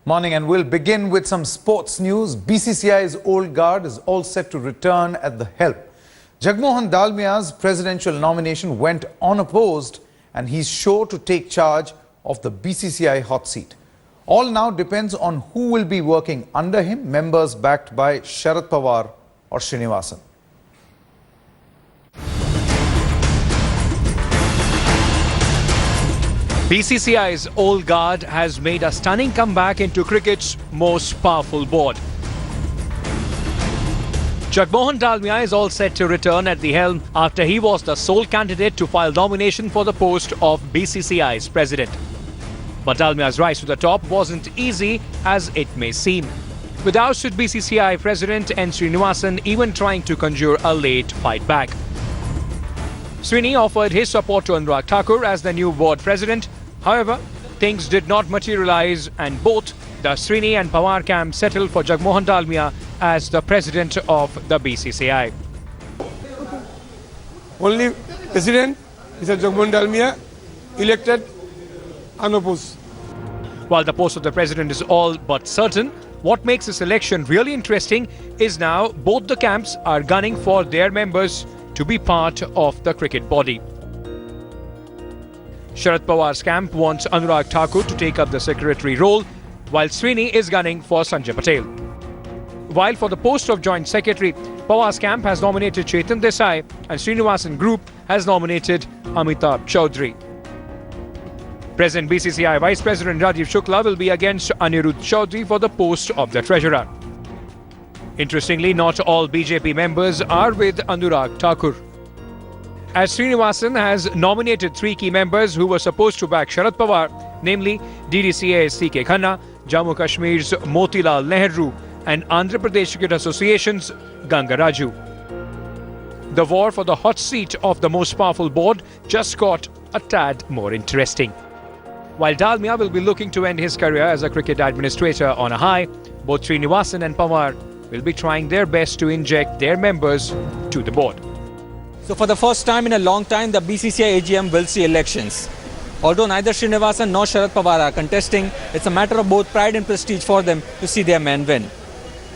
Morning, and we'll begin with some sports news. BCCI's old guard is all set to return at the helm. Jagmohan Dalmiya's presidential nomination went unopposed, and he's sure to take charge of the BCCI hot seat. All now depends on who will be working under him, members backed by Sharad Pawar or Srinivasan. BCCI's old guard has made a stunning comeback into cricket's most powerful board. Jagmohan Dalmiya is all set to return at the helm after he was the sole candidate to file nomination for the post of BCCI's president. But Dalmiya's rise to the top wasn't easy as it may seem, with ousted BCCI president N. Srinivasan even trying to conjure a late fight back. Srini offered his support to Anurag Thakur as the new board president. However, things did not materialize, and both the Srini and Pawar camp settled for Jagmohan Dalmiya as the president of the BCCI. Only president is Jagmohan Dalmiya, elected unopposed. While the post of the president is all but certain, what makes this election really interesting is now both the camps are gunning for their members to be part of the cricket body. Sharad Pawar's camp wants Anurag Thakur to take up the secretary role, while Srini is gunning for Sanjay Patel. While for the post of joint secretary, Pawar's camp has nominated Chetan Desai and Srinivasan group has nominated Amitabh Chaudhary. Present BCCI Vice President Rajiv Shukla will be against Anirudh Chaudhary for the post of the treasurer. Interestingly, not all BJP members are with Anurag Thakur, as Srinivasan has nominated three key members who were supposed to back Sharad Pawar, namely DDCA's C.K. Khanna, Jammu Kashmir's Motilal Nehru and Andhra Pradesh Cricket Association's Ganga Raju. The war for the hot seat of the most powerful board just got a tad more interesting. While Dalmiya will be looking to end his career as a cricket administrator on a high, both Srinivasan and Pawar will be trying their best to inject their members to the board. So for the first time in a long time, the BCCI AGM will see elections. Although neither Srinivasan nor Sharad Pawar are contesting, it's a matter of both pride and prestige for them to see their men win.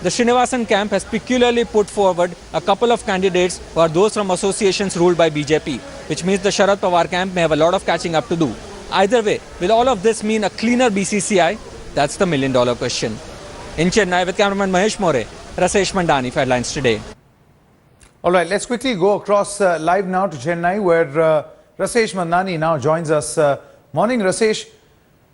The Srinivasan camp has peculiarly put forward a couple of candidates who are those from associations ruled by BJP, which means the Sharad Pawar camp may have a lot of catching up to do. Either way, will all of this mean a cleaner BCCI? That's the million-dollar question. In Chennai, with cameraman Mahesh More, Rasesh Mandani for Headlines Today. All right, let's quickly go across live now to Chennai, where Rasesh Mandani now joins us. Morning, Rasesh.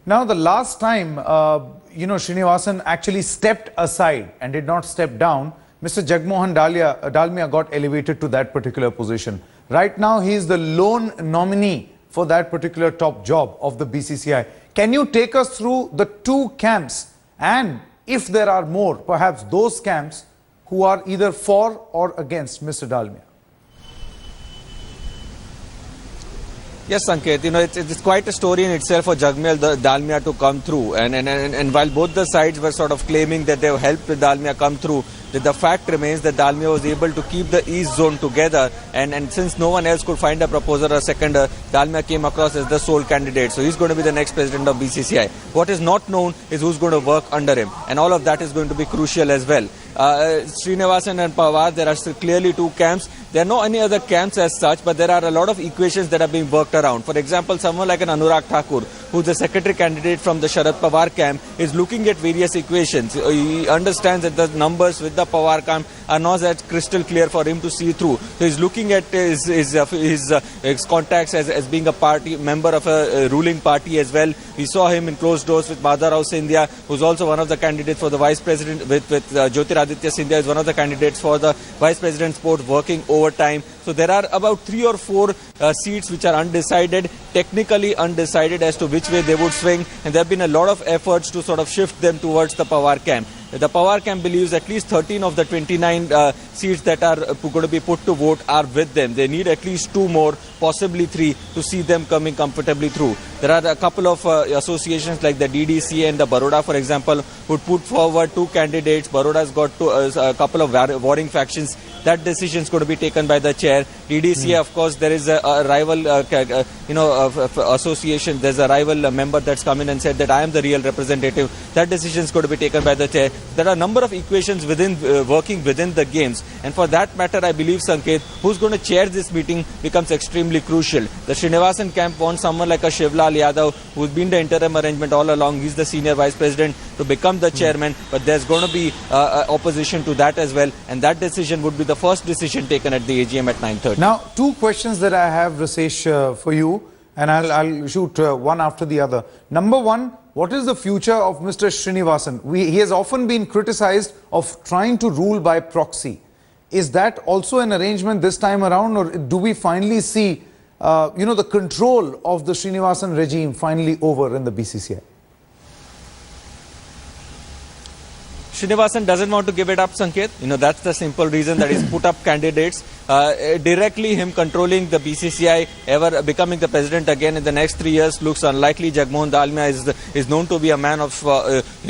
Now, the last time, Srinivasan actually stepped aside and did not step down, Mr. Jagmohan Dalmiya got elevated to that particular position. Right now, he is the lone nominee for that particular top job of the BCCI. Can you take us through the two camps, and if there are more, perhaps those camps who are either for or against Mr. Dalmiya? Yes, Sanket, it's quite a story in itself for Jagmohan Dalmiya to come through. And while both the sides were sort of claiming that they have helped Dalmiya come through, the fact remains that Dalmiya was able to keep the East zone together. And since no one else could find a proposer or seconder, Dalmiya came across as the sole candidate. So he's going to be the next president of BCCI. What is not known is who's going to work under him. And all of that is going to be crucial as well. Srinivasan and Pawar, there are still clearly two camps. There are no any other camps as such, but there are a lot of equations that are being worked around. For example, someone like an Anurag Thakur, who's the secretary candidate from the Sharad Pawar camp, is looking at various equations. He understands that the numbers with the Pawar camp are not that crystal clear for him to see through. So he's looking at his contacts as being a party member of a ruling party as well. We saw him in closed doors with Madhav Scindia, who's also one of the candidates for the vice president, with Jyotiraditya Scindia is one of the candidates for the vice president's post, working overtime. So there are about 3 or 4 seats which are undecided, technically undecided as to which way they would swing, and there have been a lot of efforts to sort of shift them towards the Pawar camp. The Pawar camp believes at least 13 of the 29 seats that are going to be put to vote are with them. They need at least 2 more, possibly 3, to see them coming comfortably through. There are a couple of associations like the DDCA and the Baroda, for example, who put forward 2 candidates. Baroda's got a couple of warring factions. That decision is going to be taken by the chair. DDCA, of course, there is a rival, association. There's a rival member that's come in and said that I am the real representative. That decision is going to be taken by the chair. There are a number of equations within working within the games, and for that matter, I believe, Sanket, who's going to chair this meeting becomes extremely crucial. The Srinivasan camp wants someone like a Shivlal Yadav, who's been the interim arrangement all along. He's the senior vice president to become the chairman, but there's going to be opposition to that as well, and that decision would be the first decision taken at the AGM at 9:30. Now, two questions that I have, Rasesh, for you, and I'll shoot one after the other. Number one, what is the future of Mr. Srinivasan? He has often been criticized of trying to rule by proxy. Is that also an arrangement this time around, or do we finally see, the control of the Srinivasan regime finally over in the BCCI? Srinivasan doesn't want to give it up, Sanket. That's the simple reason that he's put up candidates. Directly him controlling the BCCI, ever becoming the president again in the next 3 years looks unlikely. Jagmohan Dalmiya is known to be a man of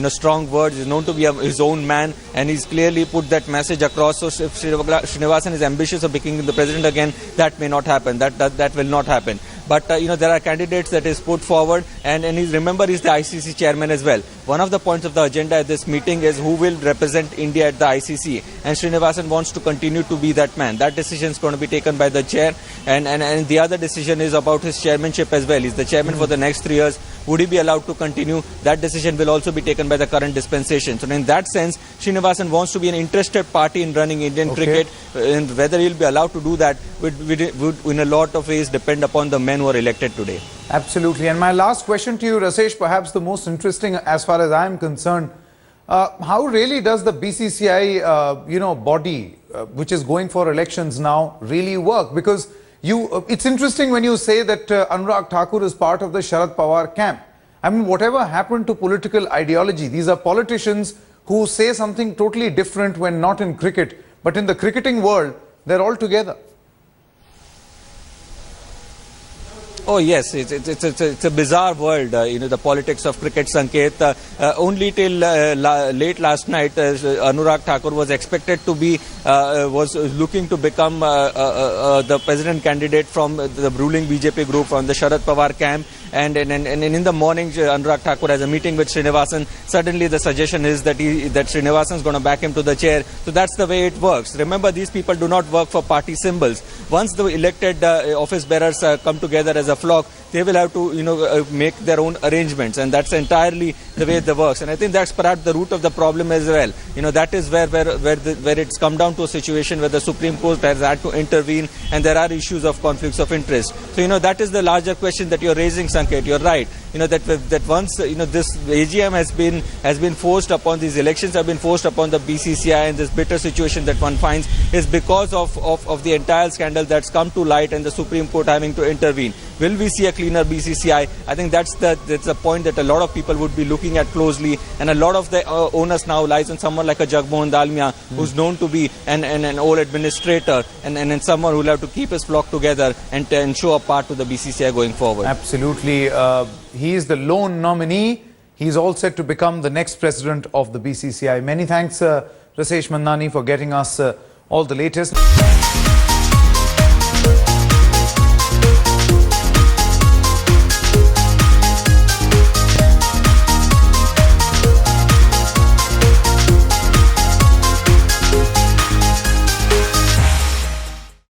strong words, is known to be his own man, and he's clearly put that message across. So if Srinivasan is ambitious of becoming the president again, that may not happen. That will not happen. But there are candidates that is put forward, and remember, he's the ICC chairman as well. One of the points of the agenda at this meeting is who will represent India at the ICC, and Srinivasan wants to continue to be that man. That decision is going to be taken by the chair, and the other decision is about his chairmanship as well. He's the chairman for the next 3 years. Would he be allowed to continue? That decision will also be taken by the current dispensation. So in that sense, Srinivasan wants to be an interested party in running Indian cricket, and whether he'll be allowed to do that would in a lot of ways depend upon the men who are elected today. Absolutely. And my last question to you, Rasesh, perhaps the most interesting as far as I am concerned, how really does the BCCI, body, which is going for elections now, really work? Because it's interesting when you say that Anurag Thakur is part of the Sharad Pawar camp. I mean, whatever happened to political ideology, these are politicians who say something totally different when not in cricket, but in the cricketing world, they're all together. Oh yes, it's a bizarre world, the politics of cricket, Sanket. Only till late last night, Anurag Thakur was expected to be, was looking to become the president candidate from the ruling BJP group, from the Sharad Pawar camp. And in the morning, Anurag Thakur has a meeting with Srinivasan. Suddenly the suggestion is that Srinivasan is going to back him to the chair. So that's the way it works. Remember, these people do not work for party symbols. Once the elected office bearers come together as a flock, they will have to make their own arrangements, and that's entirely the way it works. And I think that's perhaps the root of the problem as well. That is where it's come down to a situation where the Supreme Court has had to intervene, and there are issues of conflicts of interest. So that is the larger question that you're raising, Sanket. You're right. That once this AGM has been forced upon, these elections have been forced upon the BCCI, and this bitter situation that one finds is because of the entire scandal that's come to light and the Supreme Court having to intervene. Will we see a cleaner BCCI? I think that's the point that a lot of people would be looking at closely, and a lot of the onus now lies on someone like a Jagmohan Dalmiya, who's known to be an old administrator and someone who will have to keep his flock together and show a part to the BCCI going forward. Absolutely. He is the lone nominee. He's all set to become the next president of the BCCI. Many thanks, Rasesh Mandani, for getting us all the latest.